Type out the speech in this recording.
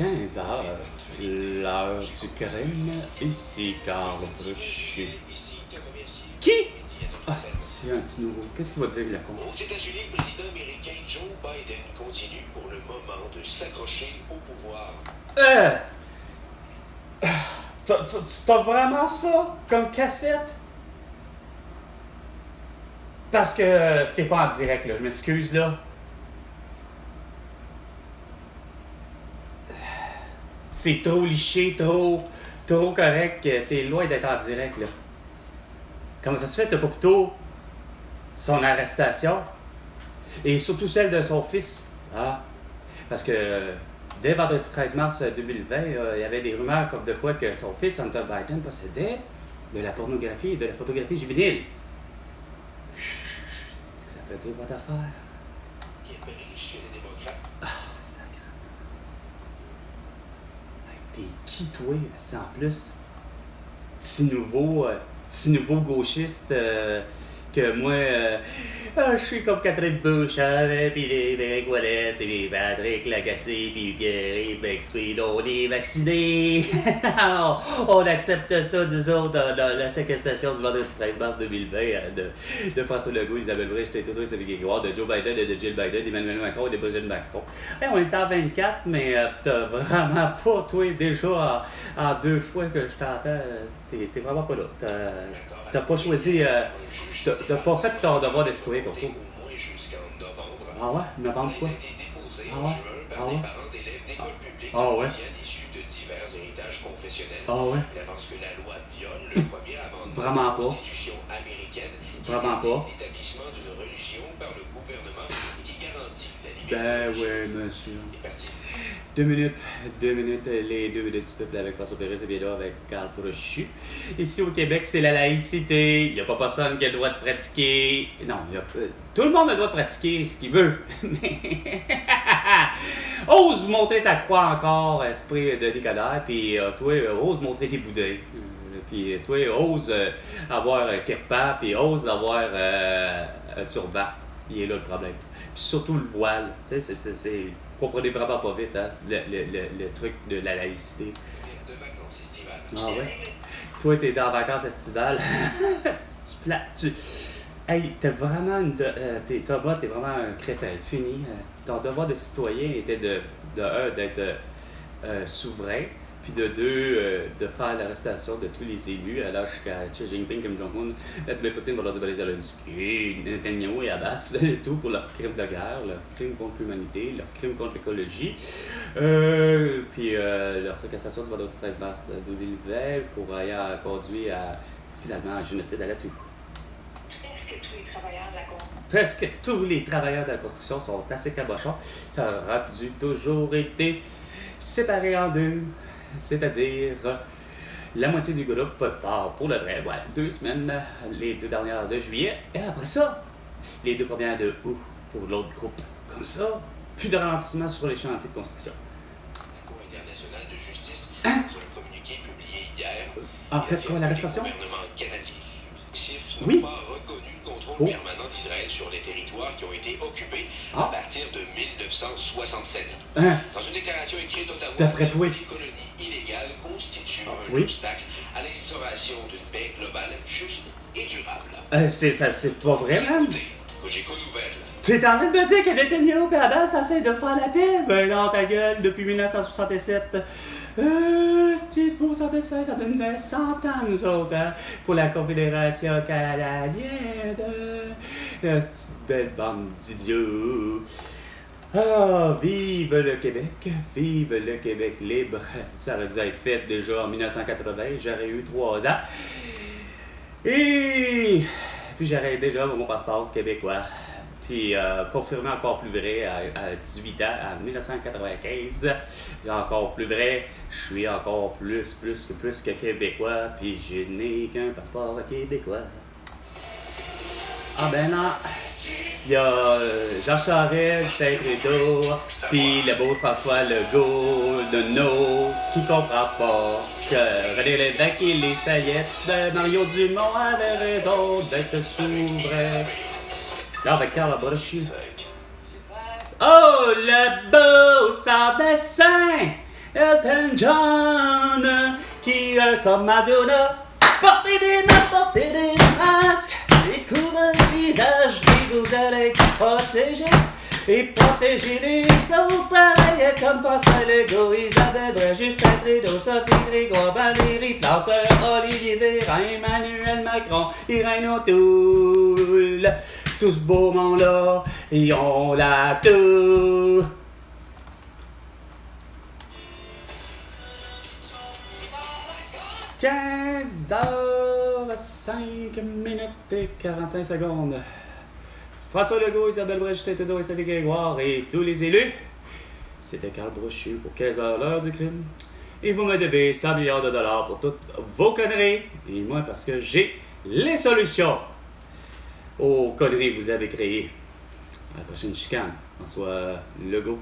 15 heures, l'heure du crime, ici Carl Brochu. Qui? Ah, c'est un petit nouveau. Qu'est-ce qu'il va dire, le con? Aux États-Unis, le président américain Joe Biden continue pour le moment de s'accrocher au pouvoir. T'as vraiment ça comme cassette? Parce que t'es pas en direct, là. Je m'excuse, là. C'est trop liché, trop correct. T'es loin d'être en direct, là. Comment ça se fait, t'as pas plutôt son arrestation? Et surtout celle de son fils. Ah. Parce que dès vendredi 13 mars 2020, il y avait des rumeurs comme de quoi que son fils, Hunter Biden, possédait de la pornographie et de la photographie juvénile. Ça fait dur votre affaire. Qui est pris chez les démocrates. Ah, sacré. Hey, t'es qui, toi, c'est en plus? Petit nouveau gauchiste que moi, je suis comme Catherine Bouchard, puis les Ouellette, et les Patrick Lagacé, puis Pierre Bexfield, on est vaccinés! On accepte ça, nous autres, dans la séquestration du vendredi 13 mars 2020 de François Legault, Isabelle Bricht, Théodore Grégoire, de Joe Biden et de Jill Biden, d'Emmanuel Macron et de Brigitte Macron. Hey, on est en 24, mais t'as vraiment pas, toi, déjà en 2 fois que je t'entends, t'es vraiment pas là. T'as pas choisi, t'as pas fait ton devoir de citoyen pour toi. Au moins jusqu'en novembre. Ah ouais? Novembre quoi? Elle a été déposée Ah en ouais? juin par Ah des ouais? parents d'élèves d'écoles publiques Ah ouais? anciennes issus de divers héritages confessionnels. Ah ouais? Elle avance que la loi viole le premier amendement Vraiment de pas. la Constitution américaine qui Vraiment interdit pas. l'établissement d'une religion par le gouvernement et qui garantit la liberté Ben ouais, religieuse monsieur. des partis. 2 minutes, les 2 minutes du peuple avec François Pérez et bien là avec Carl Brochu. Ici au Québec, c'est la laïcité. Il n'y a pas personne qui a le droit de pratiquer. Non, tout le monde a le droit de pratiquer ce qu'il veut. Mais ose montrer ta croix encore, esprit de Nicodère, puis toi, ose montrer tes boudins. Puis toi, ose avoir un kirpan, puis ose avoir un turban. Il est là le problème. Puis surtout le voile. Tu sais, vous comprenez vraiment pas vite, hein, le truc de la laïcité. De vacances estivales. Ah ouais? Toi, t'es en vacances estivales. Hey, t'es vraiment Thomas, t'es vraiment un crétin. Fini. Ton devoir de citoyen était de un, d'être souverain, puis de 2, de faire l'arrestation de tous les élus, alors jusqu'à Xi Jinping, Kim Jong-un, Vladimir Poutine, Volodymyr Zelensky, Netanyahu et Abbas, tout pour leurs crimes de guerre, leurs crimes contre l'humanité, leurs crimes contre l'écologie, puis leur séquestration du vendredi 13 mars 2020 pour ayant conduit à, finalement, un génocide à la tout. Presque tous les travailleurs de la construction sont assez cabochons. Ça aura toujours été séparé en 2. C'est-à-dire, la moitié du groupe part pour le vrai, 2 semaines, les 2 dernières de juillet, et après ça, les 2 premières de août pour l'autre groupe. Comme ça, plus de ralentissement sur les chantiers de construction. La Cour internationale de justice, sur le communiqué publié hier, En fait, quoi, l'arrestation? Le gouvernement canadien n'a Oui. pas reconnu le contrôle permanent d'Israël sur les territoires qui ont été occupés à partir de 1967. Hein? Dans une déclaration écrite, Ottawa, D'après toi. les colonies illégales constituent un Oui. obstacle à l'instauration d'une paix globale juste et durable. C'est pas vrai, man? Cogeco Nouvelle. Tu es en train de me dire que Netanyahu et Abbas essaient de faire la paix? Ben non, ta gueule, depuis 1967. C'est beau 116, ça donne 100 ans, nous autres, hein, pour la Confédération canadienne. Cette belle bande d'idiots. Ah, vive le Québec libre. Ça aurait dû être fait déjà en 1980, j'aurais eu 3 ans. Et puis j'aurais déjà mon passeport québécois. Puis confirmé encore plus vrai à 18 ans, en 1995. Et encore plus vrai, je suis encore plus que québécois, puis je n'ai qu'un passeport québécois. Ah ben non, il y a Jean Charest, Justin Trudeau, puis le beau François Legault, de No, qui comprend pas que René Lévesque et les paillettes de Mario Dumont avaient raison d'être souverains. Là, avec Carl Brochu. Oh, le beau sans dessin! Elton John, qui, comme Madonna, portait des masques, et couvre le visage, et vous allez protéger. Et protéger les autres, pareil comme Pascal Legault, Isabelle Brun, Justin Trudeau, Sophie Grégoire, Valérie Plante, Olivier Véran, Emmanuel Macron, Irène O'Toole. Tout ce beau monde-là, ils ont la toux. « 15h05 et 45 secondes. François Legault, Isabelle Brun, Justin Trudeau et Sophie Grégoire et tous les élus. C'était Carl Brochu pour 15h, l'heure du crime. Et vous me devez 100 milliards de dollars pour toutes vos conneries. Et moi, parce que j'ai les solutions aux conneries que vous avez créées. À la prochaine chicane, François Legault.